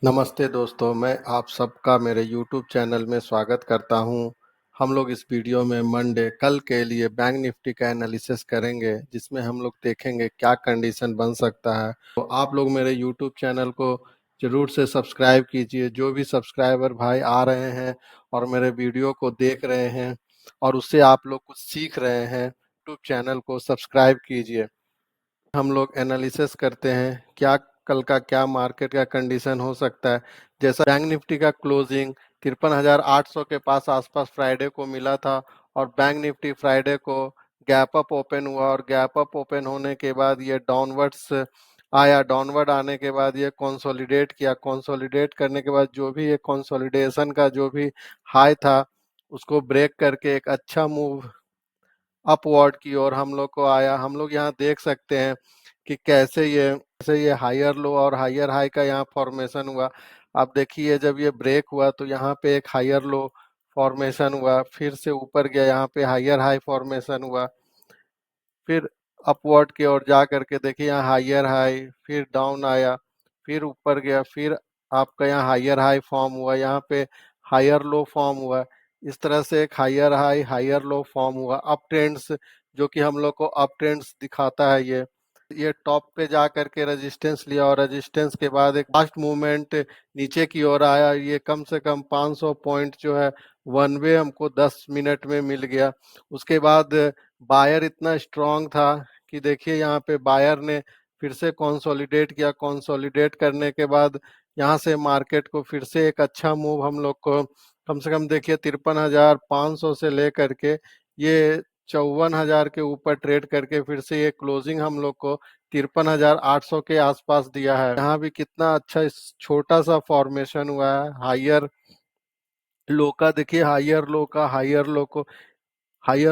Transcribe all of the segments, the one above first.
नमस्ते दोस्तों, मैं आप सबका मेरे यूट्यूब चैनल में स्वागत करता हूं। हम लोग इस वीडियो में मंडे कल के लिए बैंक निफ्टी का एनालिसिस करेंगे, जिसमें हम लोग देखेंगे क्या कंडीशन बन सकता है। तो आप लोग मेरे यूट्यूब चैनल को जरूर से सब्सक्राइब कीजिए। जो भी सब्सक्राइबर भाई आ रहे हैं और मेरे वीडियो को देख रहे हैं और उससे आप लोग कुछ सीख रहे हैं, यूट्यूब चैनल को सब्सक्राइब कीजिए। हम लोग एनालिसिस करते हैं क्या कल का क्या मार्केट का कंडीशन हो सकता है। जैसा बैंक निफ्टी का क्लोजिंग 53,800 के पास आसपास फ्राइडे को मिला था और बैंक निफ्टी फ्राइडे को गैप अप ओपन हुआ और गैप अप ओपन होने के बाद ये डाउनवर्ड्स आया। डाउनवर्ड आने के बाद ये कंसोलिडेट किया। कंसोलिडेट करने के बाद जो भी ये कंसोलिडेशन का जो भी हाई था उसको ब्रेक करके एक अच्छा मूव अपवर्ड की ओर हम लोग को आया। हम लोग यहाँ देख सकते हैं कि कैसे ये हायर लो और हायर हाई का यहाँ फॉर्मेशन हुआ। आप देखिए, जब ये ब्रेक हुआ तो यहाँ पे एक हायर लो फॉर्मेशन हुआ, फिर से ऊपर गया, यहाँ पे हायर हाई फॉर्मेशन हुआ, फिर अपवर्ड की ओर जा करके देखिए यहाँ हायर हाई, फिर डाउन आया, फिर ऊपर गया, फिर आपका यहाँ हायर हाई फॉर्म हुआ, यहाँ पे हायर लो फॉर्म हुआ। इस तरह से एक higher high higher low form हुआ। अप ट्रेंड्स जो कि हम लोग को अप ट्रेंड्स दिखाता है। ये टॉप पे जा करके रेजिस्टेंस लिया और रेजिस्टेंस के बाद एक फास्ट मूवमेंट नीचे की ओर आया। ये कम से कम 500 पॉइंट जो है वन वे हमको 10 मिनट में मिल गया। उसके बाद बायर इतना स्ट्रांग था कि देखिए यहाँ पे बायर ने फिर से कंसोलिडेट किया। कंसोलिडेट करने के बाद यहाँ से मार्केट को फिर से एक अच्छा मूव हम लोग को कम से कम देखिए 53,500 से लेकर के ये 54,000 के ऊपर ट्रेड करके फिर से ये क्लोजिंग हम लोग को 53,800 के आसपास दिया है। यहाँ भी कितना अच्छा इस छोटा सा फॉर्मेशन हुआ है हायर लो का। देखिए हायर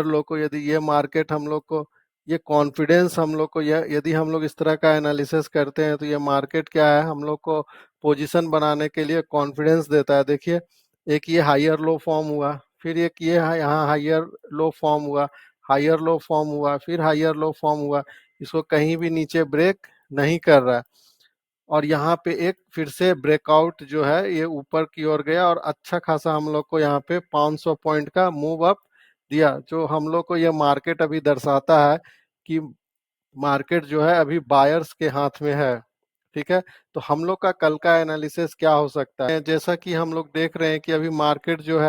लो को यदि ये मार्केट हम लोग को ये कॉन्फिडेंस हम लोग को यदि हम लोग इस तरह का एनालिसिस करते हैं तो ये मार्केट क्या है, हम लोग को पोजीशन बनाने के लिए कॉन्फिडेंस देता है। देखिए, एक ये हायर लो फॉर्म हुआ, फिर एक ये यहाँ हायर लो फॉर्म हुआ, हायर लो फॉर्म हुआ, फिर हायर लो फॉर्म हुआ। इसको कहीं भी नीचे ब्रेक नहीं कर रहा है और यहाँ पे एक फिर से ब्रेकआउट जो है ये ऊपर की ओर गया और अच्छा खासा हम लोग को यहाँ पे 500 पॉइंट का मूव अप दिया, जो हम लोग को ये मार्केट अभी दर्शाता है कि मार्केट जो है अभी बायर्स के हाथ में है। ठीक है, तो हम लोग का कल का एनालिसिस क्या हो सकता है। जैसा कि हम लोग देख रहे हैं कि अभी मार्केट जो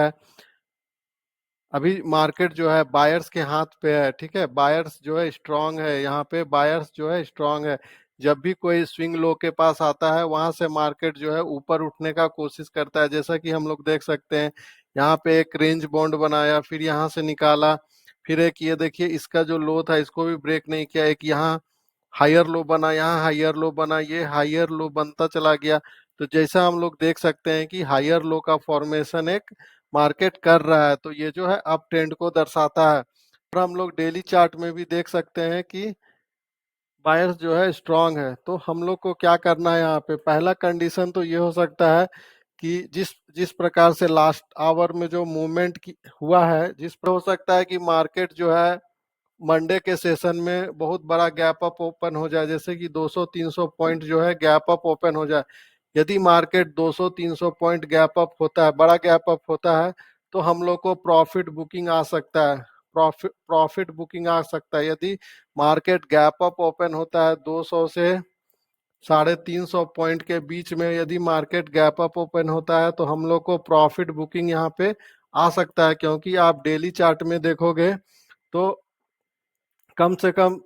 है बायर्स के हाथ पे है। ठीक है, बायर्स जो है स्ट्रांग है, यहाँ पे बायर्स जो है स्ट्रांग है। जब भी कोई स्विंग लो के पास आता है वहां से मार्केट जो है ऊपर उठने का कोशिश करता है। जैसा कि हम लोग देख सकते हैं यहाँ पे एक रेंज बॉन्ड बनाया, फिर यहाँ से निकाला, फिर एक ये देखिए इसका जो लो था इसको भी ब्रेक नहीं किया, एक यहाँ हायर लो बना, यहाँ हायर लो बना, ये हायर लो बनता चला गया। तो जैसा हम लोग देख सकते हैं कि हायर लो का फॉर्मेशन एक मार्केट कर रहा है, तो ये जो है अप ट्रेंड को दर्शाता है। और हम लोग डेली चार्ट में भी देख सकते हैं कि बायर्स जो है स्ट्रांग है। तो हम लोग को क्या करना है, यहाँ पे पहला कंडीशन तो ये हो सकता है कि जिस जिस प्रकार से लास्ट आवर में जो मूवमेंट की हुआ है, जिस पर हो सकता है कि मार्केट जो है मंडे के सेशन में बहुत बड़ा गैप अप ओपन हो जाए, जैसे कि 200-300 पॉइंट जो है गैप अप ओपन हो जाए। यदि मार्केट 200-300 पॉइंट गैप अप होता है, बड़ा गैप अप होता है, तो हम लोग को प्रॉफिट बुकिंग आ सकता है। प्रॉफिट बुकिंग आ सकता है यदि मार्केट गैप अप ओपन होता है 200 से 350 पॉइंट के बीच में। यदि मार्केट गैप अप ओपन होता है तो हम लोग को प्रॉफिट बुकिंग यहाँ पे आ सकता है, क्योंकि आप डेली चार्ट में देखोगे तो कम से कम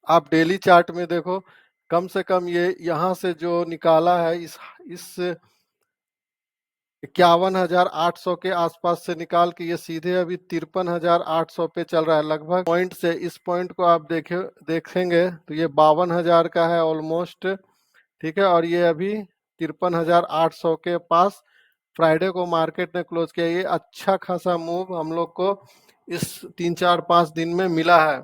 आप डेली चार्ट में देखो, कम से कम ये यहाँ से जो निकाला है इस 51,800 के आसपास से निकाल के ये सीधे अभी 53,800 पे चल रहा है। लगभग पॉइंट से इस पॉइंट को आप देखेंगे तो ये 52,000 का है ऑलमोस्ट। ठीक है, और ये अभी 53,800 के पास फ्राइडे को मार्केट ने क्लोज किया। ये अच्छा खासा मूव हम लोग को इस 3-4-5 दिन में मिला है।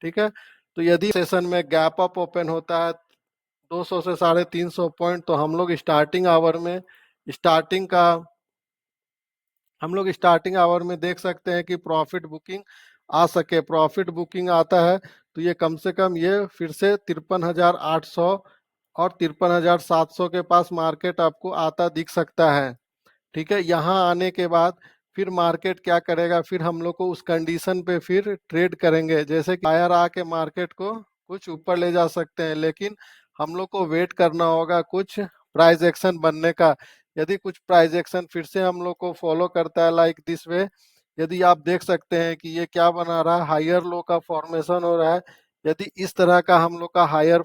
ठीक है, तो यदि सेशन में गैप अप ओपन होता है 200 से 350 पॉइंट, तो स्टार्टिंग का हम लोग स्टार्टिंग आवर में देख सकते हैं कि प्रॉफिट बुकिंग आ सके। प्रॉफिट बुकिंग आता है तो ये कम से कम ये फिर से 53,800 और 53,700 के पास मार्केट आपको आता दिख सकता है। ठीक है, यहाँ आने के बाद फिर मार्केट क्या करेगा, फिर हम लोग को उस कंडीशन पे फिर ट्रेड करेंगे। जैसे कि बायर आके मार्केट को कुछ ऊपर ले जा सकते हैं, लेकिन हम लोग को वेट करना होगा कुछ प्राइस एक्शन बनने का। यदि कुछ प्राइस एक्शन फिर से हम लोग को फॉलो करता है लाइक दिस वे, यदि आप देख सकते हैं कि ये क्या बना रहा है, हायर लो का फॉर्मेशन हो रहा है। यदि इस तरह का हम लोग का हायर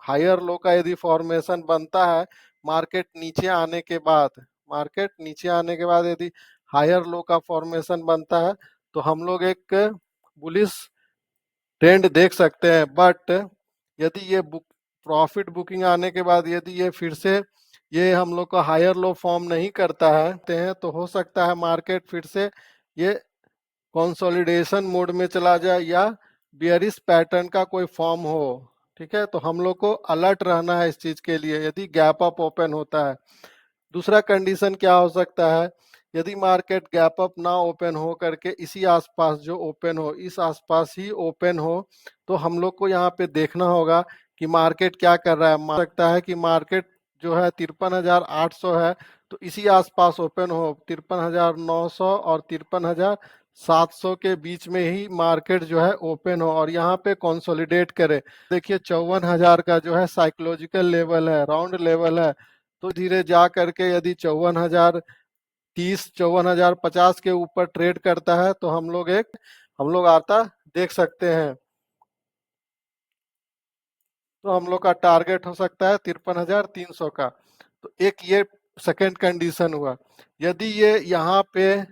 हायर लो का यदि फॉर्मेशन बनता है मार्केट नीचे आने के बाद यदि हायर लो का फॉर्मेशन बनता है, तो हम लोग एक बुलिश ट्रेंड देख सकते हैं। बट यदि ये प्रॉफिट बुकिंग आने के बाद यदि ये फिर से ये हम लोग का हायर लो फॉर्म नहीं करता है तो हो सकता है मार्केट फिर से ये कंसोलिडेशन मोड में चला जाए या बियरिश पैटर्न का कोई फॉर्म हो। ठीक है, तो हम लोग को अलर्ट रहना है इस चीज के लिए यदि गैप अप ओपन होता है। दूसरा कंडीशन क्या हो सकता है, यदि मार्केट गैप अप ना ओपन हो करके इसी आसपास जो ओपन हो, इस आसपास ही ओपन हो, तो हम लोग को यहाँ पे देखना होगा कि मार्केट क्या कर रहा है। मान सकता है कि मार्केट जो है 53,800 है, तो इसी आसपास ओपन हो 53,900 और 53,700 के बीच में ही मार्केट जो है ओपन हो और यहाँ पे कंसोलिडेट करे। देखिए 54,000 का जो है साइकोलॉजिकल लेवल है, राउंड लेवल है। तो धीरे जा करके यदि 54,030 54,050 के ऊपर ट्रेड करता है तो हम लोग आता देख सकते हैं। तो हम लोग का टारगेट हो सकता है 53,300 का। तो एक ये सेकेंड कंडीशन हुआ। यदि ये यहाँ पे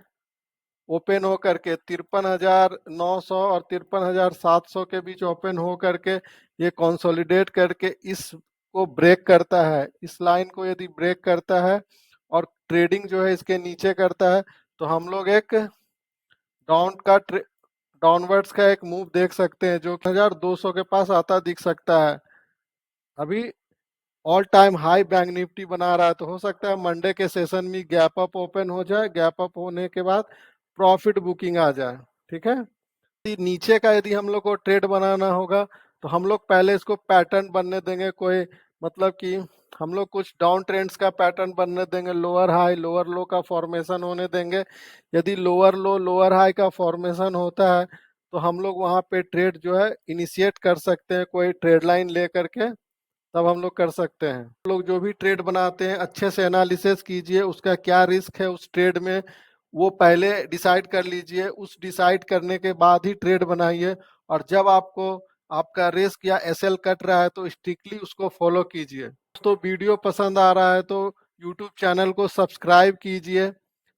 ओपन हो करके 53,900 और 53,700 के बीच ओपन हो करके ये कंसोलिडेट करके इसको ब्रेक करता है, इस लाइन को यदि ब्रेक करता है और ट्रेडिंग जो है इसके नीचे करता है, तो हम लोग एक डाउन का डाउनवर्ड्स का एक मूव देख सकते हैं जो कि 1,200 के पास आता दिख सकता है। अभी all time high bank Nifty बना रहा है, तो हो सकता है मंडे के सेशन में गैप अप ओपन हो जाए, गैप अप होने के बाद प्रॉफिट बुकिंग आ जाए। ठीक है, नीचे का यदि हम लोग को ट्रेड बनाना होगा तो हम लोग पहले इसको पैटर्न बनने देंगे, कोई मतलब कि हम लोग कुछ डाउन ट्रेंड्स का पैटर्न बनने देंगे, लोअर हाई लोअर लो का फॉर्मेशन होने देंगे। यदि लोअर लो लोअर हाई का फॉर्मेशन होता है तो हम लोग वहाँ पे ट्रेड जो है इनिशिएट कर सकते हैं, कोई ट्रेड लाइन ले करके तब हम लोग कर सकते हैं। लोग जो भी ट्रेड बनाते हैं अच्छे से एनालिसिस कीजिए, उसका क्या रिस्क है उस ट्रेड में वो पहले डिसाइड कर लीजिए, उस डिसाइड करने के बाद ही ट्रेड बनाइए। और जब आपको आपका रिस्क या एसएल कट रहा है तो स्ट्रिक्टली उसको फॉलो कीजिए। दोस्तों वीडियो पसंद आ रहा है तो यूट्यूब चैनल को सब्सक्राइब कीजिए,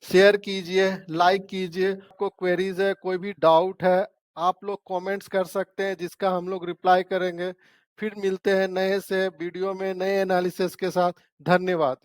शेयर कीजिए, लाइक कीजिए। आपको क्वेरीज है, कोई भी डाउट है, आप लोग कमेंट्स कर सकते हैं जिसका हम लोग रिप्लाई करेंगे। फिर मिलते हैं नए से वीडियो में नए एनालिसिस के साथ। धन्यवाद।